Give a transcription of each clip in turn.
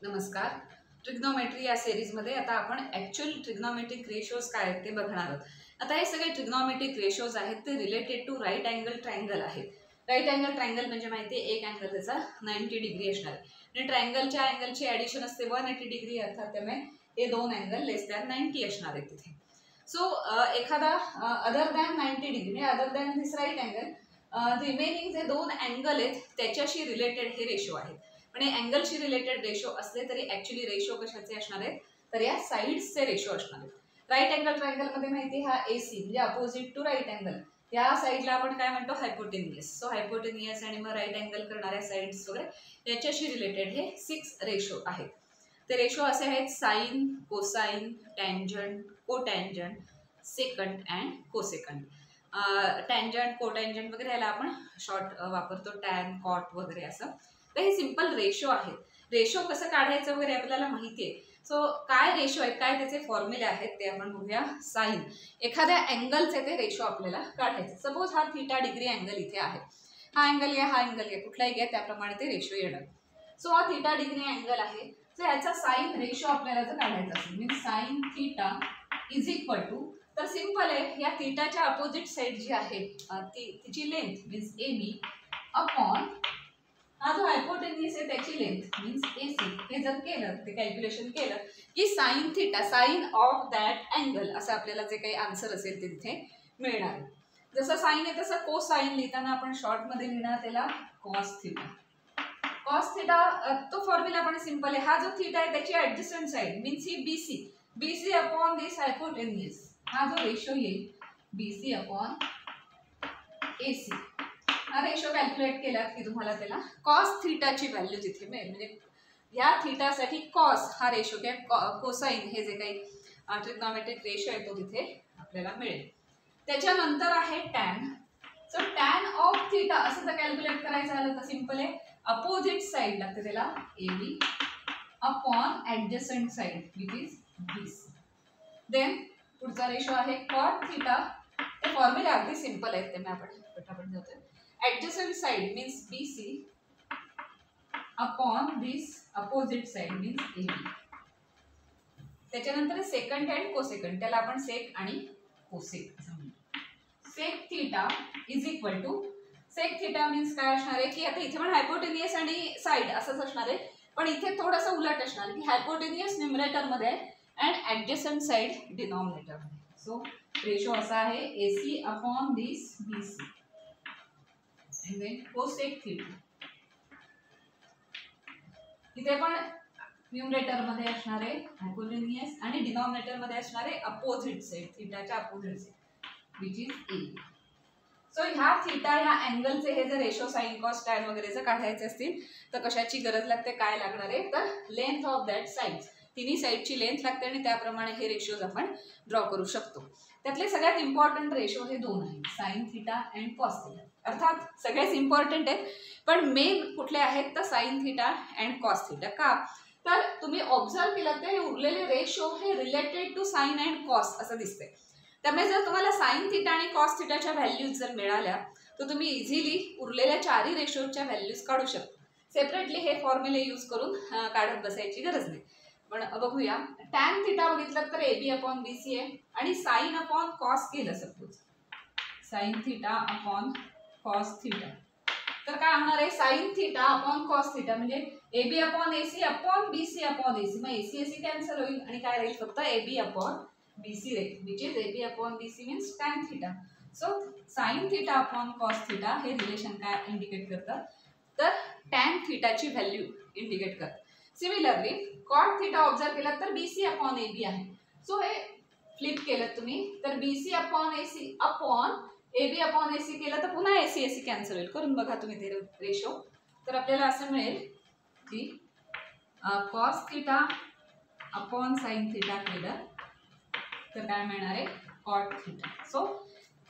नमस्कार. ट्रिग्नोमेट्री या सिरीजमध्ये आता आपण ॲक्च्युअल ट्रिग्नोमेट्रिक रेशोज काय आहेत ते बघणार आहोत. आता हे सगळे ट्रिग्नोमेट्रिक रेशोज आहेत ते related to right angle triangle आहेत. राईट अँगल ट्रायंगल म्हणजे माहिती आहे एक अँगल त्याचा 90 डिग्री असणार आहे आणि ट्रायंगलच्या अँगलची ॲडिशन असते 180 डिग्री, अर्थात त्यामुळे हे दोन अँगल लेस दॅन 90 असणार आहेत तिथे. सो एखादा अदर दॅन 90 डिग्री म्हणजे अदर दॅन दिस राईट अँगल रिमेनिंग जे दोन अँगल आहेत त्याच्याशी रिलेटेड हे रेशो आहेत. म्हणजे अँगलशी रिलेटेड रेशो असले तरी ॲक्च्युअली रेशो कशाचे असणार आहेत तर या साईड्सचे रेशो असणार आहेत. राईट अँगल ट्रायंगलमध्ये माहिती हा AC म्हणजे अपोजिट टू राईट अँगल, या साईडला आपण काय म्हणतो हायपोटेनियस. सो हायपोटेनियस आणि मग राईट अँगल करणाऱ्या साईड्स वगैरे याच्याशी रिलेटेड हे 6 रेशो आहेत. ते रेशो असे आहेत sine, cosine, tangent, cotangent, secant and cosecant. Tangent, cotangent वगैरे याला आपण शॉर्ट वापरतो, टॅन, कॉट वगैरे असं. तर हे सिंपल रेशो आहेत. रेशो कसं काढायचं वगैरे आपल्याला माहिती आहे. सो काय रेशो आहेत, काय त्याचे फॉर्म्युले आहेत ते आपण बघूया. साइन, एखाद्या अँगलचे ते रेशो आपल्याला काढायचे. सपोज हा θ डिग्री अँगल इथे आहे, हा अँगल घ्या, हा अँगल घ्या, कुठलाही घ्या, त्याप्रमाणे ते रेशो येणार. सो हा θ डिग्री अँगल आहे, तर याचा साइन रेशो आपल्याला जर काढायचा असेल means sine θ is equal to, तर सिंपल आहे या θच्या अपोजिट साईड जी आहे तिची लेंथ मीन्स AB अपॉन हा जो हायपोटेनियस आहे त्याची लेंथ मीन्स AC. हे जर केलं ते कॅल्क्युलेशन केलं की sine θ, sine of that angle असं आपल्याला जे काही आन्सर असेल ते तिथे मिळणार. जसं साइन आहे तसं कोसाइन लिहिताना आपण शॉर्टमध्ये लिहिणार त्याला कॉस θ. कॉस θ तो फॉर्म्युला पण सिंपल आहे. हा जो θ आहे त्याची adjacent side means he BC upon this hypotenuse. हा जो रेशो येईल BC अपॉन AC, हा रेशो कॅल्क्युलेट केलात की तुम्हाला त्याला कॉस θची व्हॅल्यू तिथे मिळेल. म्हणजे या θसाठी कॉस हा रेशो किंवा कोसाइन हे जे काही ट्रिग्नोमेट्रिक रेशो आहे तो तिथे आपल्याला मिळेल. त्याच्यानंतर आहे टॅन. सो टॅन ऑफ θ असं जर कॅल्क्युलेट करायचं झालं तर सिंपल आहे, अपोजिट साईड लागते त्याला AB upon adjacent side which is BC. Then पुढचा रेशो आहे कॉट θ. ते फॉर्म्युला अगदी सिंपल आहेत, ते आपण पटापट जातोय. Adjacent side means BC upon this opposite side means AB. त्याच्यानंतर सेकंड अँड कोसेकंड, त्याला आपण सेक आणि कोसेक असं म्हणतो. Sec θ is equal to, sec θ means काय असणार आहे की आता इथे पण हायपोटेनियस आणि साईड असंच असणार आहे, पण इथे थोडंसं उलट असणार की हायपोटेनियस न्यूमरेटर मध्ये आहे अँड ॲडजस्टंट साईड डिनॉमिनेटर मध्ये. सो रेशो असा आहे AC upon this BC and then cosec θ. इथे पण न्यूमरेटर मध्ये असणार आहे हायपोटेनियस आणि डिनॉमिनेटर मध्ये असणार आहे अपोजिट साईड, θच्या opposite side which is AB. So ह्या θ ह्या अँगलचे हे जर रेशो साइन कॉस टॅन वगैरे जर काढायचे असतील तर कशाची गरज लागते, काय लागणार आहे तर लेंथ ऑफ दॅट साईड, तिन्ही साईडची लेंथ लागते आणि त्याप्रमाणे हे रेशोज आपण ड्रॉ करू शकतो. त्यातले सगळ्यात इम्पॉर्टंट रेशो हे दोन आहेत, साइन θ अँड कॉस θ. अर्थात सगळेच इम्पॉर्टंट आहेत पण मेन कुठले आहेत तर साइन θ अँड कॉस θ. का तर तुम्ही ऑब्झर्व केलं तर हे उरलेले रेशो हे related to sine and cos असं दिसतंय. त्यामुळे जर तुम्हाला साइन θ आणि कॉस θच्या व्हॅल्यूज जर मिळाल्या तर तुम्ही इझिली उरलेल्या चारही रेशोच्या व्हॅल्यूज काढू शकता. सेपरेटली हे फॉर्म्युले यूज करून काढत बसायची गरज नाही. पण बघूया, टॅन θ बघितलं तर AB अपॉन BC आहे आणि साइन अपॉन कॉस केलं सपोज साइन θ अपॉन कॉस θ, तर काय होणार आहे साइन θ अपॉन कॉस θ म्हणजे AB upon AC upon BC upon AC. मग AC कॅन्सल होईल आणि काय राहील फक्त AB अपॉन BC राहील which is AB upon BC means tan θ. So sine θ upon cos θ हे रिलेशन काय इंडिकेट करतं तर टॅन θची व्हॅल्यू इंडिकेट करतं. सिमिलरली कॉट θ ऑब्झर्व केलं तर BC अपॉन AB आहे. सो हे फ्लिप केलं तुम्ही तर BC upon AC upon AB upon AC केलं तर पुन्हा AC कॅन्सल होईल. करून बघा तुम्ही ते रेशो, तर आपल्याला असं मिळेल की कॉस θ अपॉन साइन θ केलं तर काय मिळणार आहे cot θ. So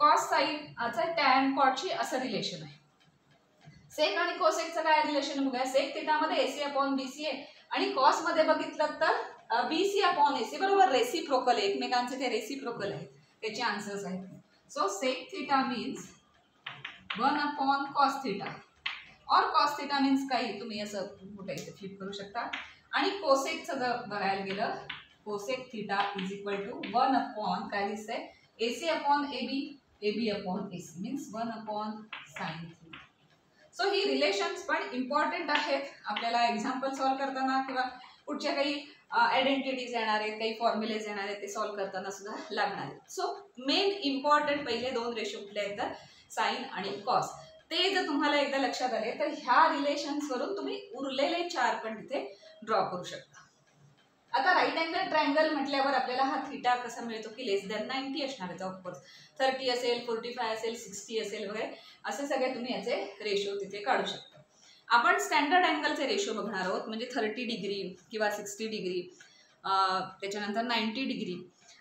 cos sine tan कॉटची असं रिलेशन आहे. सेक आणि कोसेकचं काय रिलेशन बघूया. सेक θ मध्ये AC अपॉन BC आहे आणि कॉस मध्ये बघितलं तर BC अपॉन AC बरोबर रेसिप्रोकल आहे, एकमेकांचे ते रेसिप्रोकल आहेत, त्याचे आन्सर्स आहेत. सो सेक θ मीन्स 1 अपॉन कॉस θ और कॉस θ मीन्स काही तुम्ही असं कुठे इथे फ्लिप करू शकता आणि कोसेकचं जर बघायला गेलं, cosec theta is equal to 1 upon काय दिसतंय, AC upon AB, AB upon AC means 1 upon sine theta. So ही रिलेशन्स पण इम्पॉर्टंट आहेत आपल्याला एक्झाम्पल सॉल्व करताना किंवा पुढच्या काही आयडेंटिटीज येणार आहेत, काही फॉर्म्युलेज येणार आहेत, ते सॉल्व करताना सुद्धा लागणार आहेत. सो मेन इम्पॉर्टंट पहिले 2 रेशो कुठले आहेत तर साइन आणि कॉस. ते जर तुम्हाला एकदा लक्षात आले तर ह्या रिलेशन्स वरून तुम्ही उरलेले 4 पण तिथे ड्रॉ करू शकता. आता राईट अँगल ट्रायंगल म्हटल्यावर आपल्याला हा थिटा कसा मिळतो की लेस दॅन 90 असणार आहे. ऑफकोर्स 30 असेल, 45 असेल, 60 असेल वगैरे असे सगळे तुम्ही याचे रेशो तिथे काढू शकता. आपण स्टँडर्ड अँगलचे रेशो बघणार आहोत, म्हणजे 30 डिग्री किंवा 60 डिग्री, त्याच्यानंतर 90 डिग्री.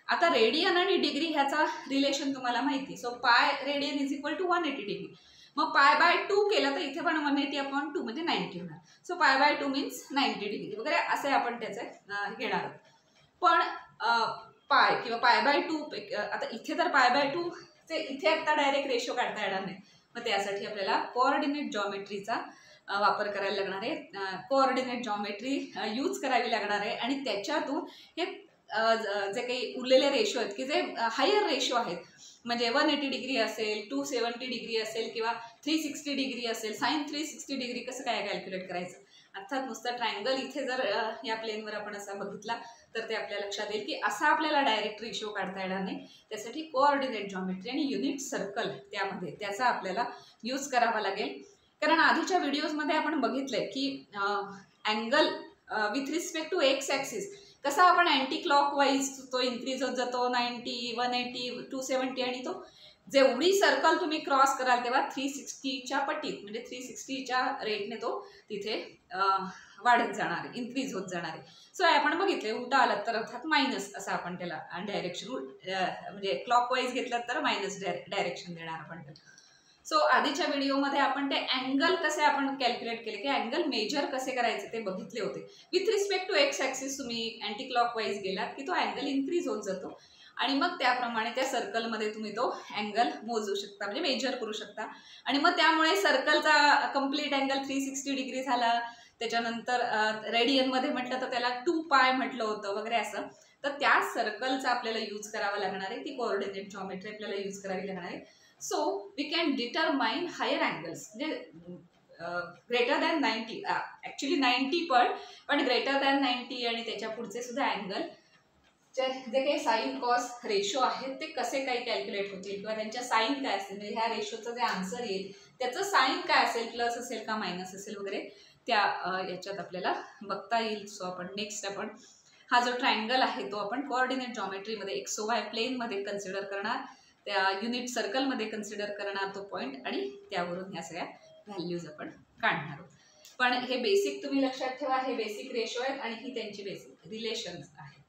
आता रेडियन आणि डिग्री ह्याचा रिलेशन तुम्हाला माहिती. So pi radian is equal to 180 degree. मग पाय बाय 2 केलं तर इथे पण 180 अपॉन 2 म्हणजे 90 होणार. So pi by 2 means 90 degree वगैरे असे आपण त्याचे घेणार आहोत. पण पाय किंवा पाय बाय 2 आता इथे तर पाय बाय 2 चे इथे आता डायरेक्ट रेशो काढता येणार नाही. मग त्यासाठी आपल्याला कोऑर्डिनेट जॉमेट्रीचा वापर करायला लागणार आहे. कोऑर्डिनेट जॉमेट्री यूज करावी लागणार आहे आणि त्याच्यातून हे जे काही उरलेले रेशो आहेत की जे हायर रेशो आहेत, म्हणजे 180 डिग्री असेल, 270 डिग्री असेल किंवा 360 डिग्री असेल, साइन 360 डिग्री कसं काय कॅल्क्युलेट करायचं. अर्थात नुसतं ट्रायंगल इथे जर या प्लेनवर आपण असा बघितला तर ते आपल्या लक्षात येईल की असा आपल्याला डायरेक्ट रेशो काढता येणार नाही. त्यासाठी कोऑर्डिनेट जॉमेट्री आणि युनिट सर्कल त्यामध्ये त्याचा आपल्याला यूज करावा लागेल. कारण आधीच्या व्हिडिओजमध्ये आपण बघितलंय की angle with respect to X axis कसा आपण अँटी क्लॉकवाईज तो इन्क्रीज होत जातो, 90, 180, 270 आणि तो जेवढी सर्कल तुम्ही क्रॉस कराल तेव्हा 360च्या पटीत म्हणजे 360च्या रेटने तो तिथे वाढत जाणार आहे, इन्क्रीज होत जाणार आहे. सो आपण बघितले उलटा आलात तर अर्थात मायनस असं आपण त्याला डायरेक्शन म्हणजे क्लॉकवाईज घेतलं तर मायनस डायरेक्शन देणार आपण त्याला. सो आधीच्या व्हिडिओमध्ये आपण ते अँगल कसे आपण कॅल्क्युलेट केले की अँगल मेजर कसे करायचे ते बघितले होते. With respect to X axis तुम्ही अँटी क्लॉकवाईज गेलात की तो अँगल इन्क्रीज होत जातो आणि मग त्याप्रमाणे त्या सर्कलमध्ये तुम्ही तो अँगल मोजू शकता, म्हणजे मेजर करू शकता. आणि मग त्यामुळे सर्कलचा कम्प्लीट अँगल 360 डिग्री झाला. त्याच्यानंतर रेडियनमध्ये म्हटलं तर त्याला 2 पाय म्हटलं होतं वगैरे असं. तर त्या सर्कलचा आपल्याला यूज करावा लागणार आहे, ती कोऑर्डिनेट जॉमेट्री आपल्याला यूज करावी लागणार आहे. So we can determine higher angles म्हणजे ग्रेटर दॅन 90, ॲक्च्युली 90 पण ग्रेटर दॅन 90 आणि त्याच्या पुढचे सुद्धा अँगल जे काही साइन कॉस रेशो आहेत ते कसे काही कॅल्क्युलेट होतील किंवा त्यांच्या साइन काय असेल, म्हणजे ह्या रेशोचं जे आन्सर येईल त्याचं साइन काय असेल, प्लस असेल का मायनस असेल वगैरे त्या याच्यात आपल्याला बघता येईल. सो आपण नेक्स्ट आपण हा जो ट्रायंगल आहे तो आपण कोऑर्डिनेट जॉमेट्रीमध्ये XY प्लेनमध्ये कन्सिडर करणार, त्या युनिट सर्कलमध्ये कन्सिडर करणार तो पॉईंट आणि त्यावरून ह्या सगळ्या व्हॅल्यूज आपण काढणार आहोत. पण हे बेसिक तुम्ही लक्षात ठेवा, हे बेसिक रेशो आहेत आणि ही त्यांची बेसिक रिलेशन्स आहेत.